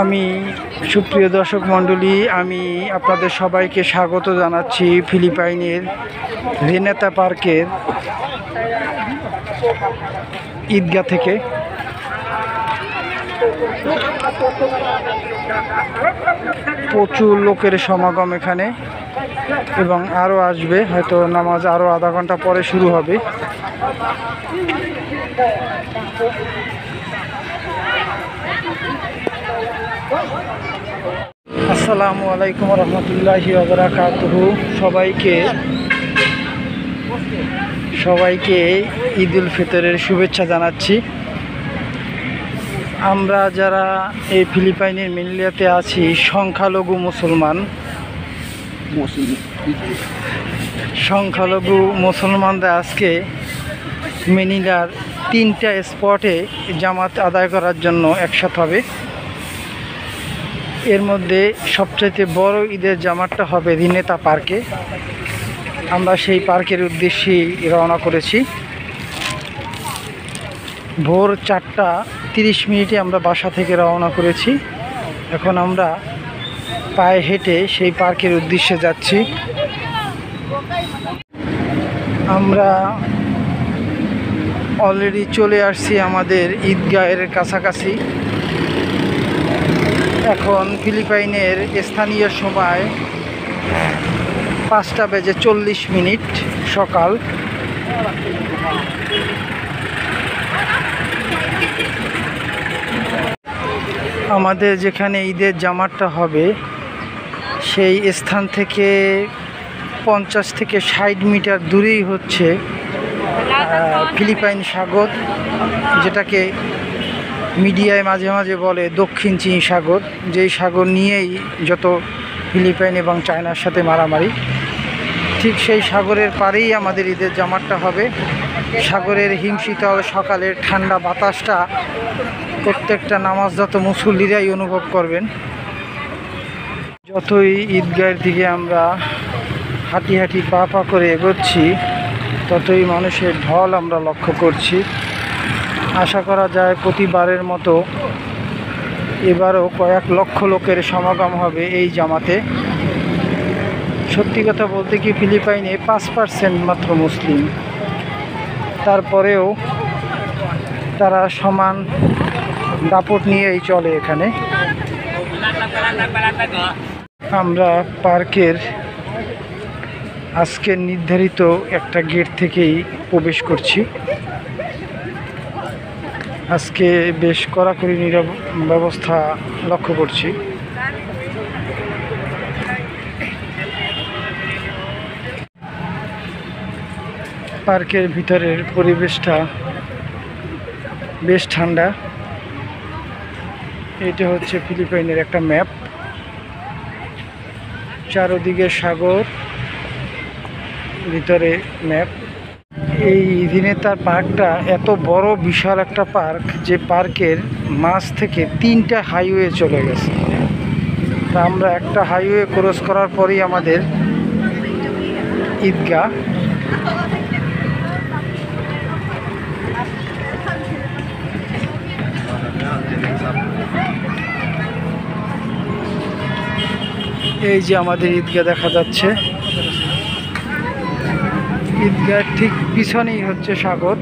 আমি সুপ্রিয় দর্শক মণ্ডলী, আমি আপনাদের সবাইকে স্বাগত জানাচ্ছি ফিলিপাইনের রেনেতা পার্কের ঈদগাহ থেকে। প্রচুর লোকের সমাগম এখানে এবং আরও আসবে, হয়তো নামাজ আরও আধা ঘন্টা পরে শুরু হবে। আসসালামু আলাইকুম রহমতুল্লাহি ওয়া বারাকাতুহু। সবাইকে ঈদ উল ফিতরের শুভেচ্ছা জানাচ্ছি। আমরা যারা এই ফিলিপাইনের মেনিলাতে আছি সংখ্যালঘু মুসলমানরা আজকে মেনিলার 3টা স্পটে জামাত আদায় করার জন্য একসাথে হবে। এর মধ্যে সবচাইতে বড় ঈদের জামাতটা হবে রেনেতা পার্কে। আমরা সেই পার্কের উদ্দেশ্যেই রওনা করেছি। ভোর 4:30 আমরা বাসা থেকে রওনা করেছি। এখন আমরা পায়ে হেঁটে সেই পার্কের উদ্দেশ্যে যাচ্ছি। আমরা অলরেডি চলে আসছি আমাদের ঈদগাহের কাছাকাছি। এখন ফিলিপাইনের স্থানীয় সময় 5:40 সকাল। আমাদের যেখানে ঈদের জামাতটা হবে সেই স্থান থেকে 50 থেকে 60 মিটার দূরেই হচ্ছে ফিলিপাইন সাগর, যেটাকে মিডিয়ায় মাঝে মাঝে বলে দক্ষিণ চীন সাগর। যেই সাগর নিয়েই যত ফিলিপাইন এবং চায়নার সাথে মারামারি, ঠিক সেই সাগরের পাড়েই আমাদের ঈদের জামাতটা হবে। সাগরের হিমশীতল সকালের ঠান্ডা বাতাসটা প্রত্যেকটা নামাজরত মুসল্লিরাই অনুভব করবেন। যতই ঈদগাহের দিকে আমরা হাঁটি হাঁটি পা পা করে এগোচ্ছি, ততই মানুষের ঢল আমরা লক্ষ্য করছি। আশা করা যায় প্রতিবারের মতো এবারও কয়েক লক্ষ লোকের সমাগম হবে এই জামাতে। সত্যি কথা বলতে কি, ফিলিপাইনে 5% মাত্র মুসলিম, তারপরেও তারা সমান দাপট নিয়েই চলে এখানে। আমরা পার্কের আজকের নির্ধারিত একটা গেট থেকেই প্রবেশ করছি। আজকে বেশ কড়াকড়ি ব্যবস্থা লক্ষ্য করছি। পার্কের ভিতরের পরিবেশটা বেশ ঠান্ডা। এটা হচ্ছে ফিলিপাইনের একটা ম্যাপ, চারদিকে সাগর, ভিতরে ম্যাপ। এই রেনেতা পার্কটা এত বড় বিশাল একটা পার্ক যে পার্কের মাঝ থেকে 3টা হাইওয়ে চলে গেছে। তা আমরা একটা হাইওয়ে ক্রস করার পরেই আমাদের ঈদগাহ। এই যে আমাদের ঈদগাহ দেখা যাচ্ছে। ঈদগাহ ঠিক পিছনেই হচ্ছে সাগর।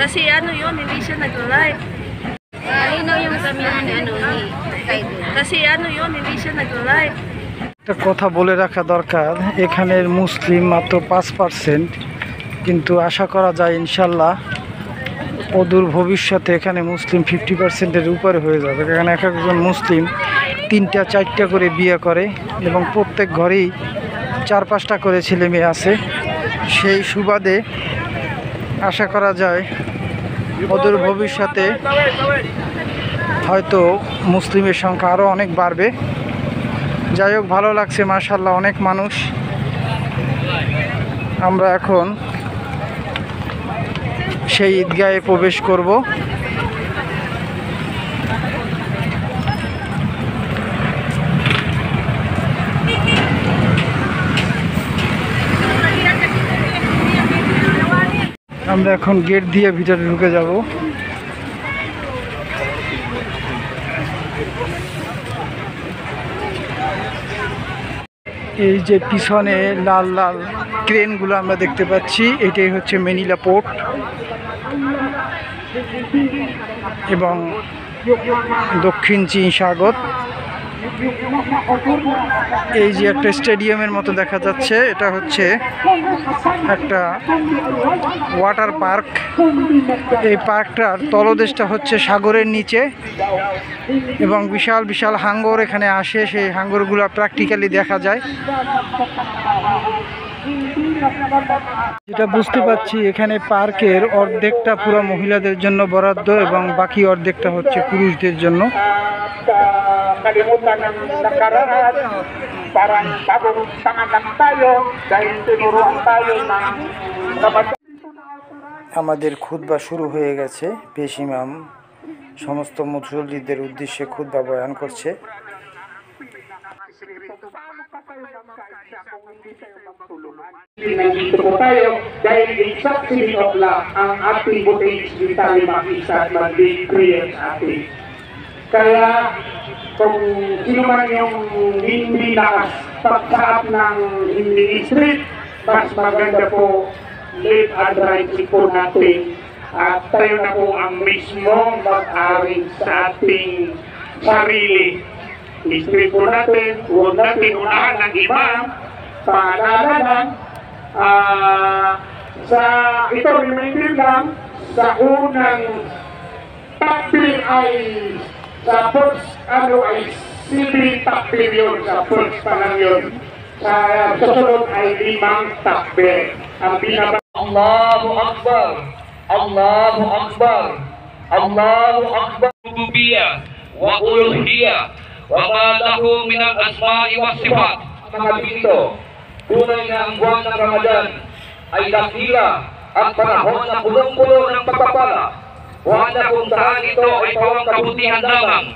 Kasi ano yun, hindi siya nag-live. Malinaw yung sabihan ni ano ni Kaido. Kasi ano yun, hindi siya nag-live. একটা কথা বলে রাখা দরকার, এখানের মুসলিম মাত্র 5%, কিন্তু আশা করা যায় ইনশাল্লাহ অদূর ভবিষ্যতে এখানে মুসলিম 50%-এর উপরে হয়ে যাবে। এখানে এক একজন মুসলিম 3টা 4টা করে বিয়ে করে এবং প্রত্যেক ঘরেই 4-5টা করে ছেলে মেয়ে আছে। সেই সুবাদে আশা করা যায় অদূর ভবিষ্যতে হয়তো মুসলিমের সংখ্যা আরও অনেক বাড়বে। যাই হোক, ভালো লাগছে, মাশাআল্লাহ অনেক মানুষ। আমরা এখন সেই ঈদগাহে প্রবেশ করব। আমরা এখন গেট দিয়ে ভিতরে ঢুকে যাব। এই যে পিছনে লাল লাল ক্রেনগুলো আমরা দেখতে পাচ্ছি, এটাই হচ্ছে ম্যানিলা পোর্ট। এবং দক্ষিণ চীন সাগর। এই যে একটা স্টেডিয়ামের মতো দেখা যাচ্ছে, এটা হচ্ছে একটা ওয়াটার পার্ক। এই পার্কটার তলদেশটা হচ্ছে সাগরের নিচে এবং বিশাল বিশাল হাঙ্গর এখানে আসে, সেই হাঙ্গরগুলো প্র্যাকটিক্যালি দেখা যায়। যেটা বুঝতে পারছি এখানে পার্কের অর্ধেকটা পুরো মহিলাদের জন্য বরাদ্দ এবং বাকি অর্ধেকটা হচ্ছে পুরুষদের জন্য। Kalimutan ng nakaraan, parang bagong tangan lang tayo dahil tinuruan tayo ng আমাদের খুতবা শুরু হয়ে গেছে। পেশ ইমাম সমস্ত মুসল্লিদের উদ্দেশ্যে খুতবা বয়ান করছে। Nandito po tayo dahil exactly of lang ang ating butis di tayo makisa at mag-lead prayer sa atin. Kaya kung sino man yung hindi nakapagsaap ng ministry, mas maganda po live and right po natin at tayo na po ang mismong mag-ari sa ating sarili. Ministry po natin, huwag natin unahan ng imam, paalala lang, sa ito reminder lang, sa unang takbir ay sa first ay civil takbir yun, sa first pa lang yun. Sa susunod ay 5 takbir. Ang pinaka Allahu Akbar, Allahu Akbar, Allahu Akbar. Rububiyah wa uluhiyah wa ma lahu min al-asma'i wa sifat. Mga dito, tunay na ang buwan ng Ramadan ay dakila at panahon na punong-puno ng pagpapala. Wala kung saan ito ay pawang kabutihan lamang.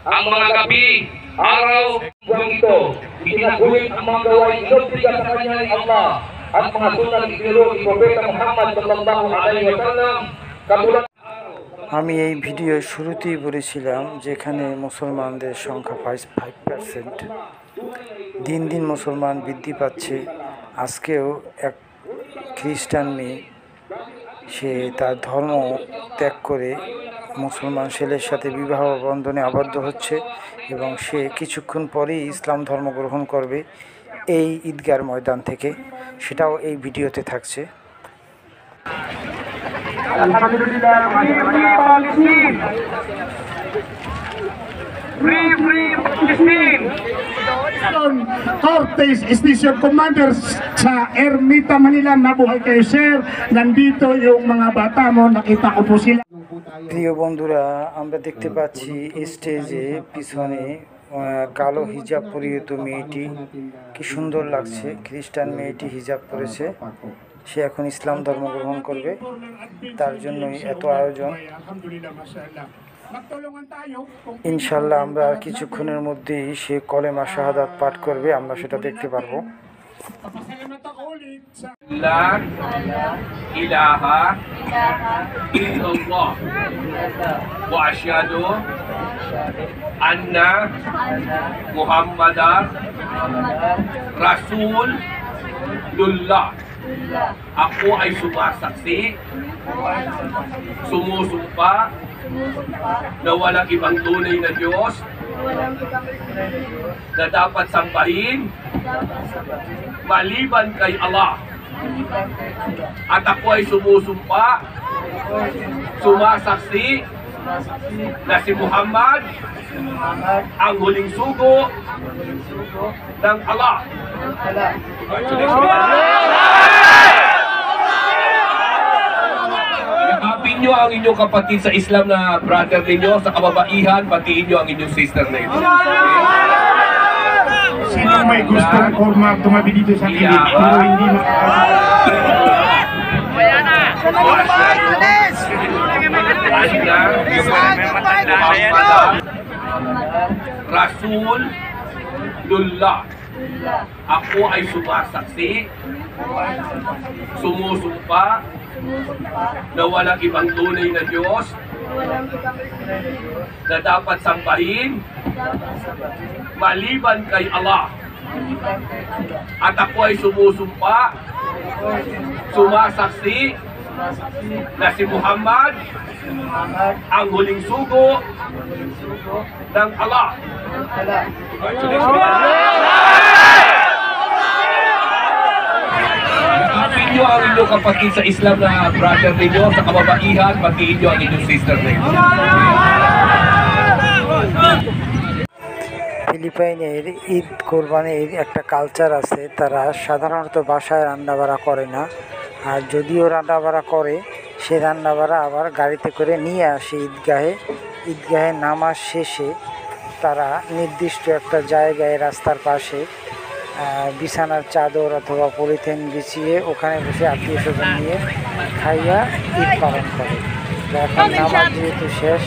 Ang mga gabi, araw, buwan ito, itinagulit ang mga gawain inubliga sa kanya ni Allah at mga sunang itinuro ni Propeta Muhammad sallallahu alaihi wasallam katulad. আমি এই ভিডিওর শুরুতেই বলেছিলাম যেখানে মুসলমানদের সংখ্যা 5%। দিন দিন মুসলমান বৃদ্ধি পাচ্ছে। আজকেও এক খ্রিস্টান মেয়ে সে তার ধর্ম ত্যাগ করে মুসলমান ছেলের সাথে বিবাহ বন্ধনে আবদ্ধ হচ্ছে এবং সে কিছুক্ষণ পরেই ইসলাম ধর্ম গ্রহণ করবে এই ঈদগার ময়দান থেকে। সেটাও এই ভিডিওতে থাকছে। Cortez Station Commander sa Ermita Manila. Nabuhay kayo sir. Nandito yung mga bata mo. Nakita ko po sila. প্রিয় বন্ধুরা, আমরা দেখতে পাচ্ছি স্টেজে পিছনে কালো হিজাব পরিহিত মেয়েটি, কি সুন্দর লাগছে। খ্রিস্টান মেয়েটি হিজাব পরেছে, সে এখন ইসলাম ধর্ম গ্রহণ করবে, তার জন্যই এত আয়োজন। ইনশাল্লাহ আমরা আর কিছুক্ষণের মধ্যেই সে কলেমা শাহাদাত পাঠ করবে, আমরা সেটা দেখতে পারবো। La ilaha illallah wa asyhadu anna Muhammadar Rasulullah. Ako ay sumasaksi, sumusumpa na walang ibang tunay na Diyos na dapat sambahin maliban kay Allah. At ako ay sumusumpa, sumasaksi na si Muhammad ang huling sugo ng Allah. Yakapin nyo ang inyong kapatid sa Islam na brother ninyo, sa kababaihan, batiin nyo ang inyong sister na ito. Sino may gustong forma tumabi dito sa kilig pero hindi Rasulullah. Ako ay sumasaksi, sumusumpa na walang ibang tunay na Diyos na dapat sambahin maliban kay Allah. At ako ay sumusumpa, sumasaksi na si Muhammad ang huling sugo ng Allah. Mag-iin nyo ang inyong kapatid sa Islam na brother ninyo, sa kababaihan, mag-iin nyo ang inyong sister ninyo. ফিলিপাইনের ঈদ কোরবানির একটা culture আছে, তারা সাধারণত বাসায় রান্নাবাড়া করে না, আর যদিও রান্নাবাড়া করে সে রান্নাবাড়া আবার গাড়িতে করে নিয়ে আসে ঈদগাহে নামাজ শেষে তারা নির্দিষ্ট একটা জায়গায় রাস্তার পাশে বিছানার চাদর অথবা পলিথিন বিছিয়ে ওখানে বসে আত্মীয় স্বজন নিয়ে খাইয়া ঈদ পালন করে। তো এখন নামাজ যেহেতু শেষ,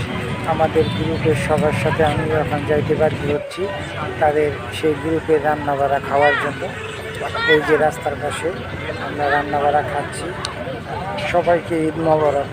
আমাদের গ্রুপের সবার সাথে আমিও এখন যাইতে বাধ্য হচ্ছি তাদের সেই গ্রুপের রান্নাবাড়া খাওয়ার জন্য। এই যে রাস্তার পাশে আমরা রান্নাবাড়া খাচ্ছি। সবাইকে ঈদ মোবারক।